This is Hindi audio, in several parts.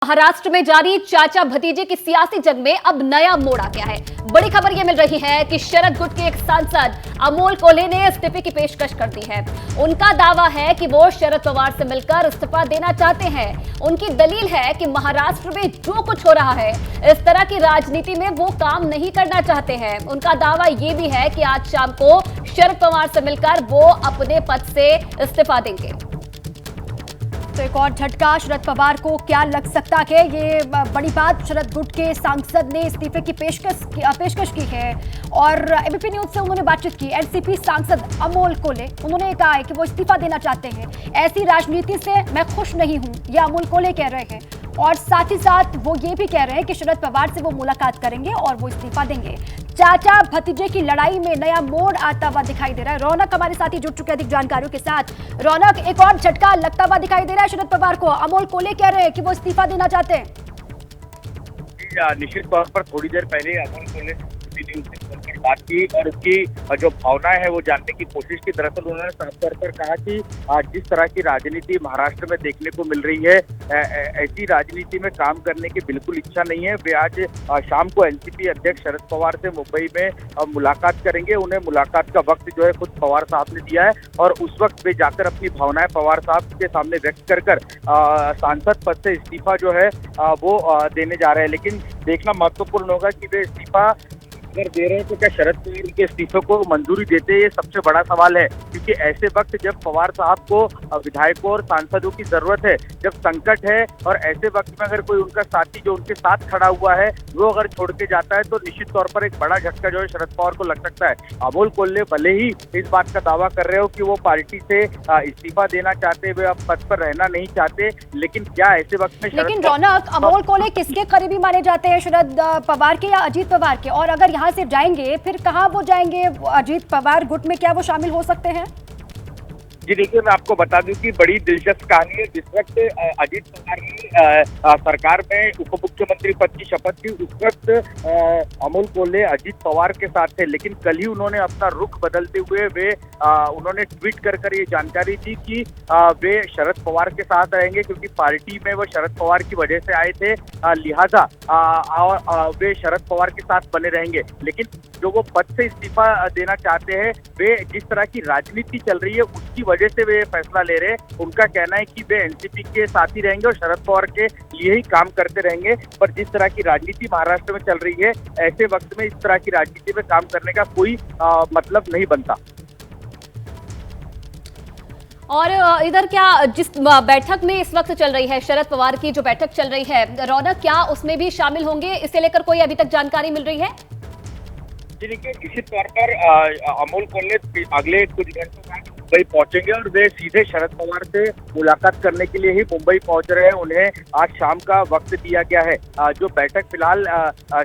महाराष्ट्र में जारी चाचा भतीजे की सियासी जंग में अब नया मोड़ आ गया है। बड़ी खबर यह मिल रही है कि शरद गुट के एक सांसद अमोल कोल्हे ने इस्तीफे की पेशकश कर दी है। उनका दावा है कि वो शरद पवार से मिलकर इस्तीफा देना चाहते हैं। उनकी दलील है कि महाराष्ट्र में जो कुछ हो रहा है, इस तरह की राजनीति में वो काम नहीं करना चाहते हैं। उनका दावा यह भी है कि आज शाम को शरद पवार से मिलकर वो अपने पद से इस्तीफा देंगे। तो एक और झटका शरद पवार को क्या लग सकता है, ये बड़ी बात। शरद गुट के सांसद ने इस्तीफे की पेशकश की है और एबीपी न्यूज से उन्होंने बातचीत की। एनसीपी सांसद अमोल कोल्हे, उन्होंने कहा है कि वो इस्तीफा देना चाहते हैं। ऐसी राजनीति से मैं खुश नहीं हूं, यह अमोल कोल्हे कह रहे हैं। और साथ ही साथ वो ये भी कह रहे हैं कि शरद पवार से वो मुलाकात करेंगे और वो इस्तीफा देंगे। चाचा भतीजे की लड़ाई में नया मोड़ आता हुआ दिखाई दे रहा है। रौनक हमारे साथ ही जुड़ चुके अधिक जानकारियों के साथ। रौनक, एक और झटका लगता हुआ दिखाई दे रहा है शरद पवार को। अमोल कोल्हे कह रहे हैं कि वो इस्तीफा देना चाहते हैं। निश्चित तौर पर थोड़ी देर पहले अमोल कोल्हे ने बात की और उसकी जो भावनाएं है वो जानने की कोशिश की। दरअसल उन्होंने साफ तौर पर कहा कि जिस तरह की राजनीति महाराष्ट्र में देखने को मिल रही है, ऐसी राजनीति में काम करने की बिल्कुल इच्छा नहीं है। वे आज शाम को एनसीपी अध्यक्ष शरद पवार से मुंबई में मुलाकात करेंगे। उन्हें मुलाकात का वक्त जो है खुद पवार साहब ने दिया है और उस वक्त वे जाकर अपनी भावनाएं पवार साहब के सामने व्यक्त कर सांसद पद से इस्तीफा जो है वो देने जा रहे हैं। लेकिन देखना महत्वपूर्ण होगा कि वे इस्तीफा अगर दे रहे हैं तो क्या शरद पवार के इस्तीफे को मंजूरी देते हैं, ये सबसे बड़ा सवाल है। क्योंकि ऐसे वक्त जब पवार साहब को विधायकों और सांसदों की जरूरत है, जब संकट है और ऐसे वक्त में अगर कोई उनका साथी जो उनके साथ खड़ा हुआ है वो अगर छोड़ के जाता है तो निश्चित तौर पर एक बड़ा झटका जो है शरद पवार को लग सकता है। अमोल कोल्हे भले ही इस बात का दावा कर रहे हो कि वो पार्टी से इस्तीफा देना चाहते, वे अब पद पर रहना नहीं चाहते, लेकिन क्या ऐसे वक्त में लेकिन रौनक, अमोल कोल्हे किसके करीबी माने जाते हैं, शरद पवार के या अजीत पवार के? और अगर यहाँ से जाएंगे फिर कहां वो जाएंगे? अजीत पवार गुट में क्या वो शामिल हो सकते हैं? जी देखिए, मैं आपको बता दूं कि बड़ी दिलचस्प कहानी है। जिस वक्त अजीत पवार ने सरकार में उप मुख्यमंत्री पद की शपथ की, उस वक्त अमोल कोल्हे अजीत पवार के साथ थे। लेकिन कल ही उन्होंने अपना रुख बदलते हुए उन्होंने ट्वीट कर ये जानकारी दी कि वे शरद पवार के साथ रहेंगे, क्योंकि पार्टी में वो शरद पवार की वजह से आए थे, लिहाजा वे शरद पवार के साथ बने रहेंगे। लेकिन जो वो पद से इस्तीफा देना चाहते हैं, वे जिस तरह की राजनीति चल रही है उसकी वजह से वे फैसला ले रहे हैं। उनका कहना है कि वे एनसीपी के साथ ही रहेंगे और शरद पवार के लिए ही काम करते रहेंगे। पर जिस तरह की राजनीति महाराष्ट्र में चल रही है, ऐसे वक्त में इस तरह की राजनीति में काम करने का कोई मतलब नहीं बनता। और इधर क्या जिस बैठक में इस वक्त चल रही है, शरद पवार की जो बैठक चल रही है, रौनक, क्या उसमें भी शामिल होंगे? इसे लेकर कोई अभी तक जानकारी मिल रही है? जी देखिए, निश्चित तौर पर अमोल कोल्हे अगले कुछ घंटों बाद मुंबई पहुंचेंगे और वे सीधे शरद पवार से मुलाकात करने के लिए ही मुंबई पहुंच रहे हैं। उन्हें आज शाम का वक्त दिया गया है। जो बैठक फिलहाल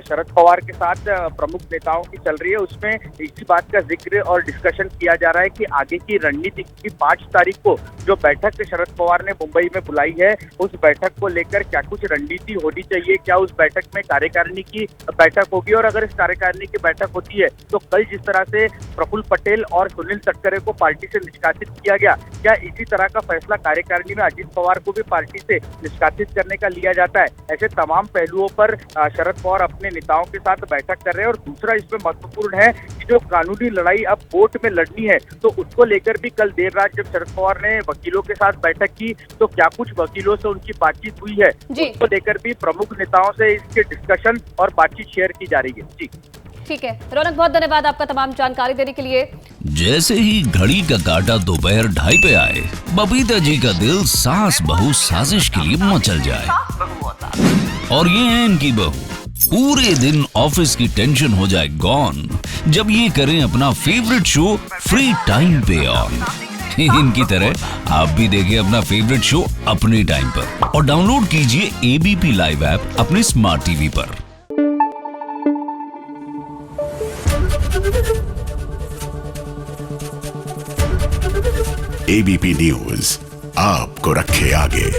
शरद पवार के साथ प्रमुख नेताओं की चल रही है, उसमें इसी बात का जिक्र और डिस्कशन किया जा रहा है कि आगे की रणनीति की 5 तारीख को जो बैठक शरद पवार ने मुंबई में बुलाई है, उस बैठक को लेकर क्या कुछ रणनीति होनी चाहिए, क्या उस बैठक में कार्यकारिणी की बैठक होगी, और अगर इस कार्यकारिणी की बैठक होती है तो कल जिस तरह से प्रफुल्ल पटेल और सुनील तटकरे को पार्टी से निष्कासित किया गया, क्या इसी तरह का फैसला कार्यकारिणी में अजीत पवार को भी पार्टी से निष्कासित करने का लिया जाता है? ऐसे तमाम पहलुओं पर शरद पवार अपने नेताओं के साथ बैठक कर रहे हैं। और दूसरा इसमें महत्वपूर्ण है कि जो कानूनी लड़ाई अब कोर्ट में लड़नी है, तो उसको लेकर भी कल देर रात जब शरद पवार ने वकीलों के साथ बैठक की तो क्या कुछ वकीलों से उनकी बातचीत हुई है, उसको लेकर भी प्रमुख नेताओं से इसके डिस्कशन और बातचीत शेयर की जा रही है। जी ठीक है रौनक, बहुत धन्यवाद आपका तमाम जानकारी देने के लिए। जैसे ही घड़ी का काटा दोपहर 2:30 पे आए, बबीता जी का दिल सास बहू साजिश के लिए मचल जाए। और ये है इनकी बहू, पूरे दिन ऑफिस की टेंशन हो जाए गॉन जब ये करें अपना फेवरेट शो फ्री टाइम पे ऑन। इनकी तरह आप भी देखें अपना फेवरेट शो अपने टाइम पर और डाउनलोड कीजिए एबीपी लाइव ऐप अपने स्मार्ट टीवी पर। एबीपी न्यूज आपको रखे आगे।